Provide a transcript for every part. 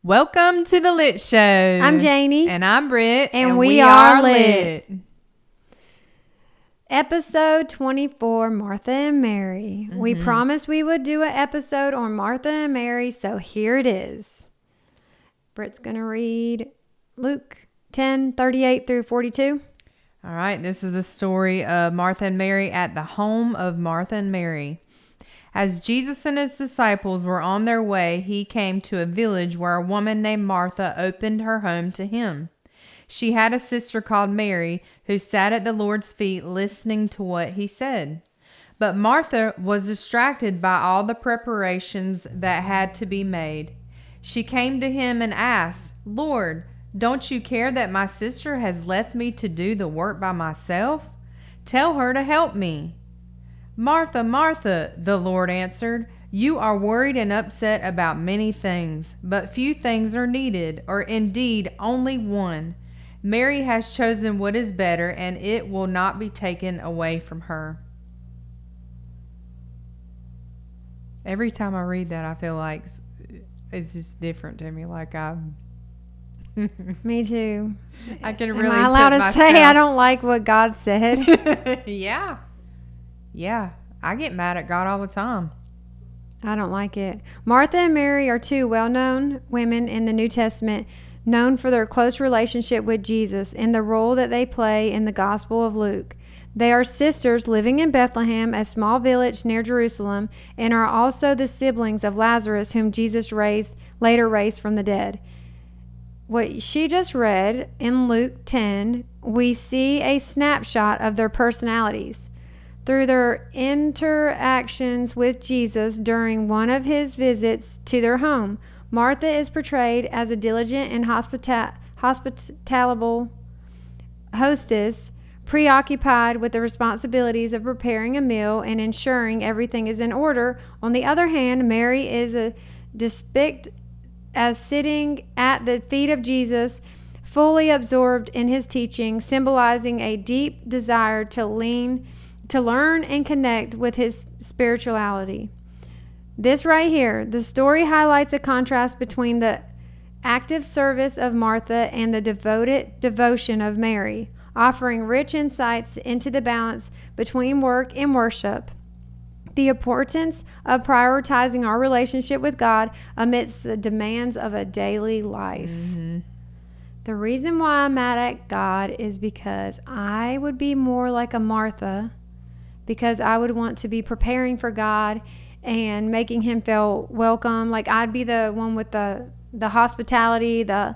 Welcome to the Lit Show. I'm Janie. And I'm Britt. And we are lit. Episode 24, Martha and Mary. We promised we would do an episode on Martha and Mary, so here it is. Britt's going to read Luke 10:38 through 42. All right, this is the story of Martha and Mary at the home of Martha and Mary. As Jesus and his disciples were on their way, he came to a village where a woman named Martha opened her home to him. She had a sister called Mary who sat at the Lord's feet listening to what he said. But Martha was distracted by all the preparations that had to be made. She came to him and asked, "Lord, don't you care that my sister has left me to do the work by myself? Tell her to help me." "Martha, Martha," the Lord answered, "you are worried and upset about many things, but few things are needed, or indeed only one. Mary has chosen what is better, and it will not be taken away from her." Every time I read that, I feel like it's just different to me. Like Me too. I can really. Am I allowed to say I don't like what God said? Yeah. Yeah, I get mad at God all the time. I don't like it. Martha and Mary are two well-known women in the New Testament, known for their close relationship with Jesus and the role that they play in the Gospel of Luke. They are sisters living in Bethlehem, a small village near Jerusalem, and are also the siblings of Lazarus, whom Jesus later raised from the dead. What she just read in Luke 10, we see a snapshot of their personalities. Through their interactions with Jesus during one of his visits to their home, Martha is portrayed as a diligent and hospitable hostess, preoccupied with the responsibilities of preparing a meal and ensuring everything is in order. On the other hand, Mary is depicted as sitting at the feet of Jesus, fully absorbed in his teaching, symbolizing a deep desire to learn and connect with his spirituality. This right here, the story highlights a contrast between the active service of Martha and the devoted devotion of Mary, offering rich insights into the balance between work and worship. The importance of prioritizing our relationship with God amidst the demands of a daily life. The reason why I'm mad at God is because I would be more like a Martha, because I would want to be preparing for God and making him feel welcome. Like I'd be the one with the hospitality, the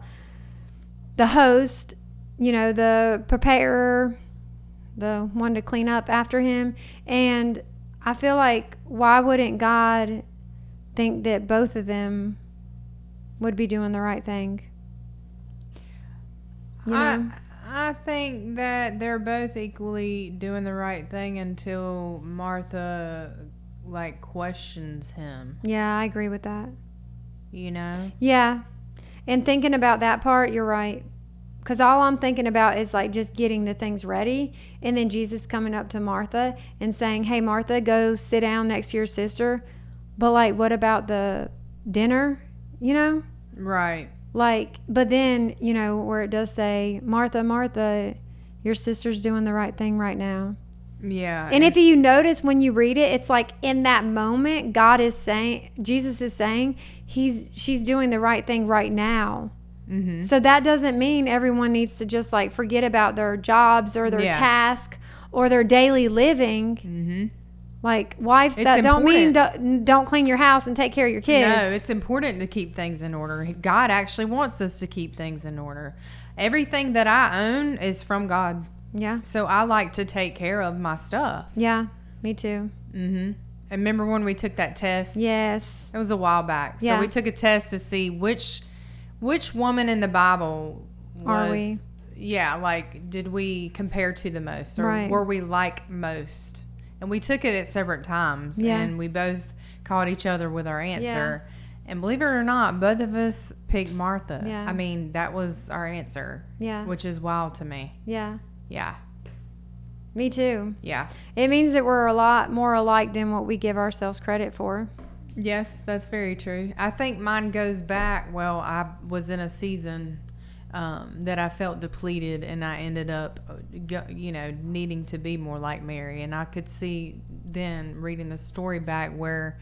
host, the preparer, the one to clean up after him. And I feel like, why wouldn't God think that both of them would be doing the right thing? I think that they're both equally doing the right thing until Martha questions him. Yeah, I agree with that. Yeah. And thinking about that part, you're right. Because all I'm thinking about is just getting the things ready, and then Jesus coming up to Martha and saying, "Hey, Martha, go sit down next to your sister." But what about the dinner? Right. But then, where it does say, "Martha, Martha, your sister's doing the right thing right now." Yeah. And if you notice when you read it, it's in that moment, Jesus is saying she's doing the right thing right now. Mm-hmm. So that doesn't mean everyone needs to just forget about their jobs or their task or their daily living. Mm-hmm. Wives, that don't mean don't clean your house and take care of your kids. No, it's important to keep things in order. God actually wants us to keep things in order. Everything that I own is from God. Yeah. So I like to take care of my stuff. Yeah, me too. Mm-hmm. And remember when we took that test? Yes. It was a while back. Yeah. So we took a test to see which woman in the Bible was... Are we? Yeah, did we compare to the most? Or right. were we most? And we took it at separate times, and we both caught each other with our answer. Yeah. And believe it or not, both of us picked Martha. Yeah. I mean, that was our answer. Yeah. Which is wild to me. Yeah. Yeah. Me too. Yeah. It means that we're a lot more alike than what we give ourselves credit for. Yes, that's very true. I think mine goes back. Well, I was in a season that I felt depleted, and I ended up, needing to be more like Mary. And I could see then reading the story back where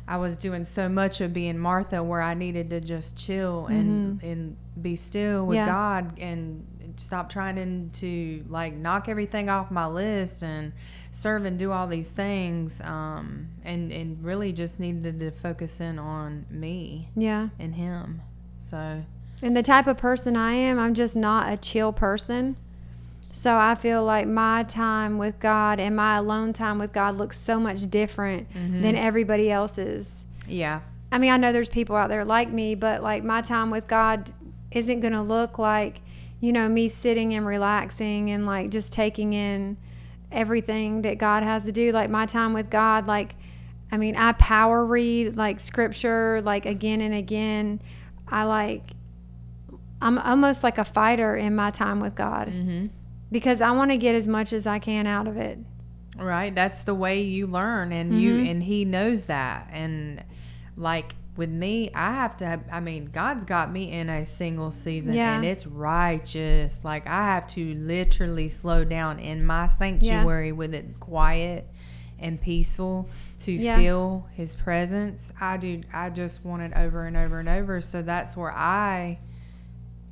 I was doing so much of being Martha, where I needed to just chill and be still with Yeah. God and stop trying to like knock everything off my list and serve and do all these things, and really just needed to focus in on me Yeah. and Him. So And the type of person I am, I'm just not a chill person. So I feel like my time with God and my alone time with God looks so much different than everybody else's. yeah, I mean, I know there's people out there like me, but like my time with God isn't going to look like, me sitting and relaxing and like just taking in everything that God has to do. Like my time with God, I power read like scripture like again and again. I'm almost like a fighter in my time with God because I want to get as much as I can out of it. right. That's the way you learn, and and He knows that. And like with me, I have to have, I mean, God's got me in a single season, and it's righteous. Like I have to literally slow down in my sanctuary with it quiet and peaceful to feel His presence. I just want it over and over and over. So that's where I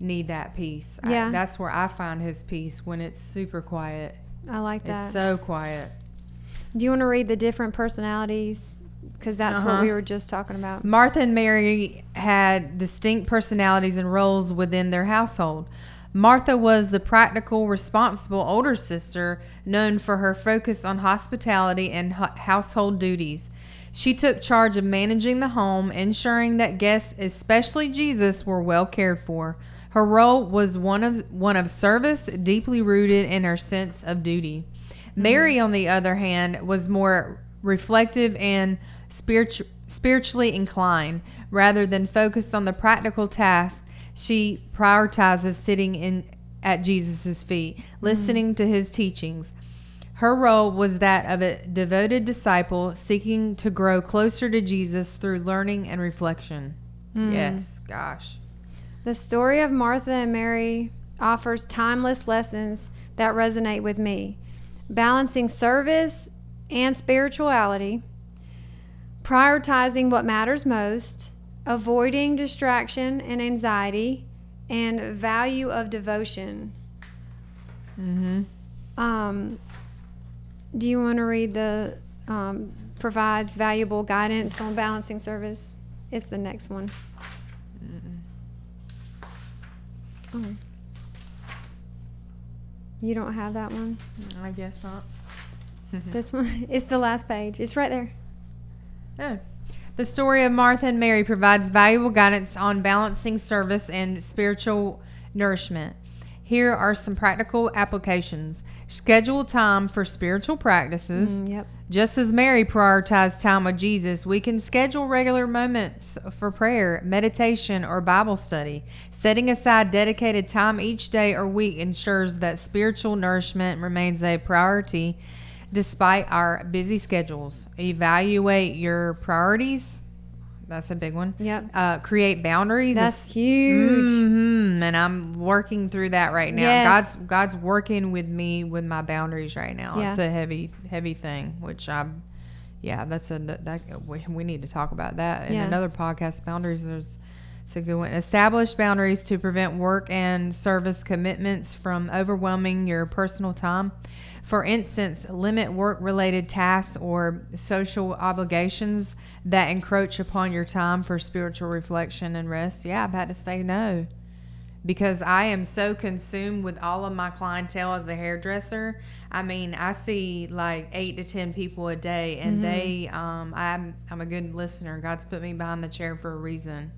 need that peace. That's where I find His peace, when it's super quiet. I like that. It's so quiet. Do you want to read the different personalities? Because that's what we were just talking about. Martha and Mary had distinct personalities and roles within their household. Martha was the practical, responsible older sister, known for her focus on hospitality and household duties. She took charge of managing the home, ensuring that guests, especially Jesus, were well cared for. Her role was one of service, deeply rooted in her sense of duty. Mary, on the other hand, was more reflective and spiritually inclined. Rather than focused on the practical tasks, she prioritizes sitting at Jesus' feet, listening to His teachings. Her role was that of a devoted disciple seeking to grow closer to Jesus through learning and reflection. Yes, gosh. The story of Martha and Mary offers timeless lessons that resonate with me. Balancing service and spirituality, prioritizing what matters most, avoiding distraction and anxiety, and value of devotion. Do you want to read the provides valuable guidance on balancing service? It's the next one. Oh. You don't have that one? I guess not. This one? It's the last page. It's right there. Oh. The story of Martha and Mary provides valuable guidance on balancing service and spiritual nourishment. Here are some practical applications. Schedule time for spiritual practices. Just as Mary prioritized time with Jesus, we can schedule regular moments for prayer, meditation, or Bible study. Setting aside dedicated time each day or week ensures that spiritual nourishment remains a priority despite our busy schedules. Evaluate your priorities. That's a big one. Create boundaries. That's huge. And I'm working through that right now. Yes. God's working with me with my boundaries right now. Yeah. It's a heavy thing, which we need to talk about that in another podcast. Boundaries, it's a good one. Establish boundaries to prevent work and service commitments from overwhelming your personal time. For instance, limit work-related tasks or social obligations that encroach upon your time for spiritual reflection and rest. Yeah, I've had to say no because I am so consumed with all of my clientele as a hairdresser. I mean, I see like 8 to 10 people a day, and I'm a good listener. God's put me behind the chair for a reason.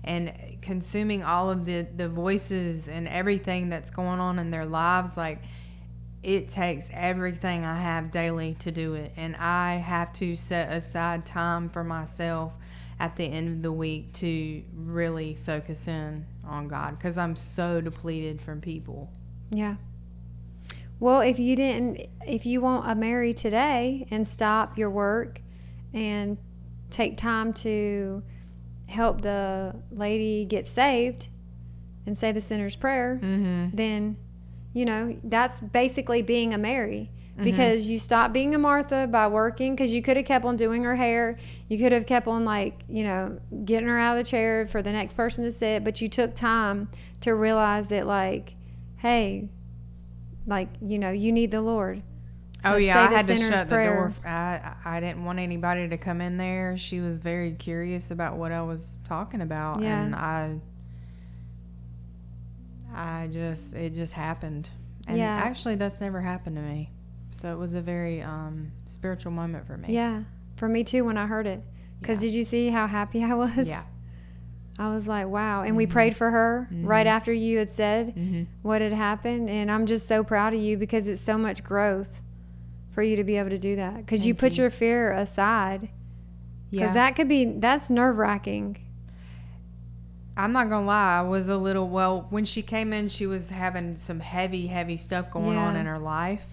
And consuming all of the voices and everything that's going on in their lives, like, it takes everything I have daily to do it. And I have to set aside time for myself at the end of the week to really focus in on God, because I'm so depleted from people. Yeah. Well, if you want to marry today and stop your work and take time to help the lady get saved and say the sinner's prayer, then, you know, that's basically being a Mary. Because you stop being a Martha by working, because you could have kept on doing her hair. You could have kept on, like, you know, getting her out of the chair for the next person to sit. But you took time to realize that, like, hey, like, you know, you need the Lord. Oh, yeah, I had to shut the door. I didn't want anybody to come in there. She was very curious about what I was talking about. Yeah. And it just happened. And actually, that's never happened to me. So it was a very spiritual moment for me. Yeah, for me too when I heard it. Because did you see how happy I was? Yeah. I was like, wow. And we prayed for her right after you had said what had happened. And I'm just so proud of you, because it's so much growth for you to be able to do that. Because you put your fear aside. Because that's nerve-wracking. I'm not going to lie. I was a little, when she came in, she was having some heavy stuff going on in her life.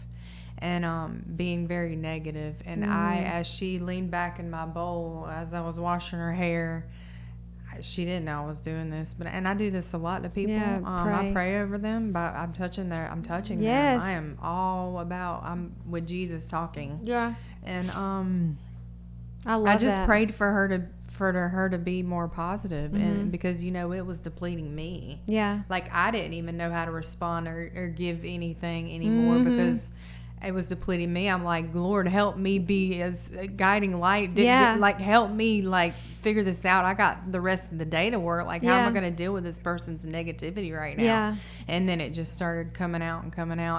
And being very negative. And as she leaned back in my bowl, as I was washing her hair, she didn't know I was doing this. And I do this a lot to people. I pray over them, but I'm touching them. I am all about, I'm with Jesus talking. Yeah. And I just prayed for her to be more positive, and because, you know, it was depleting me. Yeah. Like, I didn't even know how to respond or give anything anymore because it was depleting me. I'm like, Lord, help me be as a guiding light. Like, help me, like, figure this out. I got the rest of the day to work. Like, how am I going to deal with this person's negativity right now? Yeah. And then it just started coming out.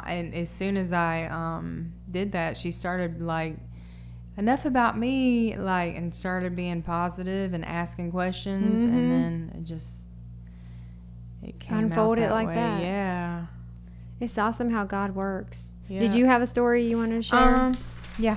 And as soon as I did that, she started, like, enough about me, like, and started being positive and asking questions. And then it came unfolded out that like way. that. Yeah. It's awesome how God works. Yeah. Did you have a story you wanted to share? Yeah.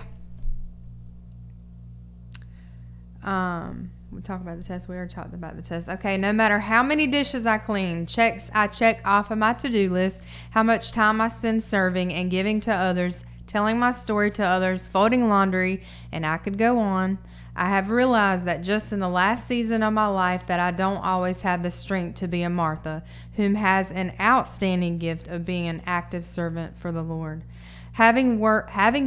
We talk about the test. We already talked about the test. Okay. No matter how many dishes I clean, I check off of my to-do list, how much time I spend serving and giving to others, telling my story to others, folding laundry, and I could go on. I have realized that just in the last season of my life that I don't always have the strength to be a Martha, whom has an outstanding gift of being an active servant for the Lord. Having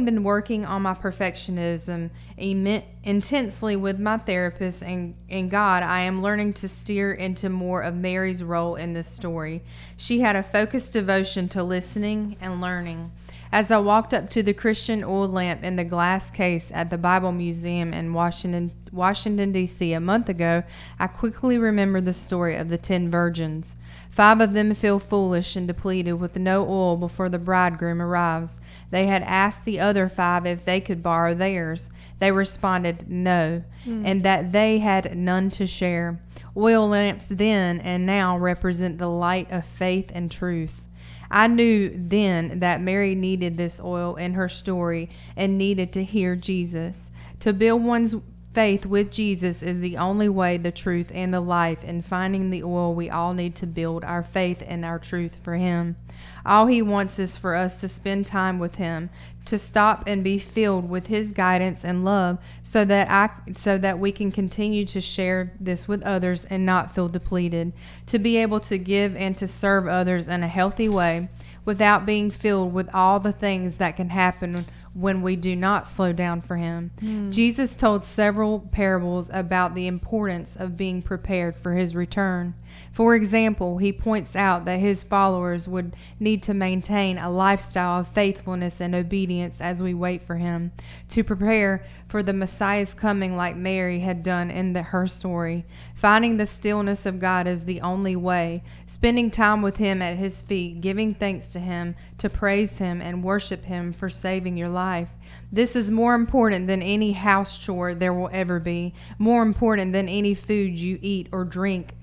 been working on my perfectionism intensely with my therapist and God, I am learning to steer into more of Mary's role in this story. She had a focused devotion to listening and learning. As I walked up to the Christian oil lamp in the glass case at the Bible Museum in Washington, D.C. a month ago, I quickly remembered the story of the 10 virgins. 5 of them feel foolish and depleted with no oil before the bridegroom arrives. They had asked the other 5 if they could borrow theirs. They responded no, and that they had none to share. Oil lamps then and now represent the light of faith and truth. I knew then that Mary needed this oil in her story and needed to hear Jesus. To build one's faith with Jesus is the only way, the truth, and the life, in finding the oil we all need to build our faith and our truth for Him. All He wants is for us to spend time with Him, to stop and be filled with His guidance and love, so that we can continue to share this with others and not feel depleted, to be able to give and to serve others in a healthy way without being filled with all the things that can happen when we do not slow down for Him. Jesus told several parables about the importance of being prepared for His return. For example, He points out that His followers would need to maintain a lifestyle of faithfulness and obedience as we wait for Him, to prepare for the Messiah's coming like Mary had done in her story. Finding the stillness of God is the only way. Spending time with Him at His feet, giving thanks to Him, to praise Him and worship Him for saving your life. This is more important than any house chore there will ever be, more important than any food you eat or drink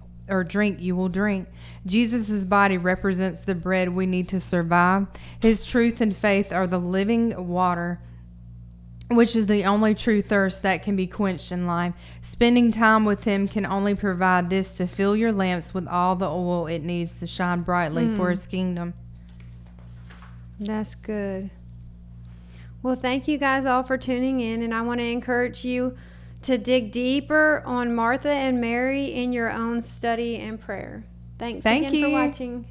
you will drink. Jesus' body represents the bread we need to survive. His truth and faith are the living water, which is the only true thirst that can be quenched in life. Spending time with Him can only provide this, to fill your lamps with all the oil it needs to shine brightly for His kingdom. That's good. Well, thank you guys all for tuning in, and I want to encourage you to dig deeper on Martha and Mary in your own study and prayer. Thanks Thank again for you. watching.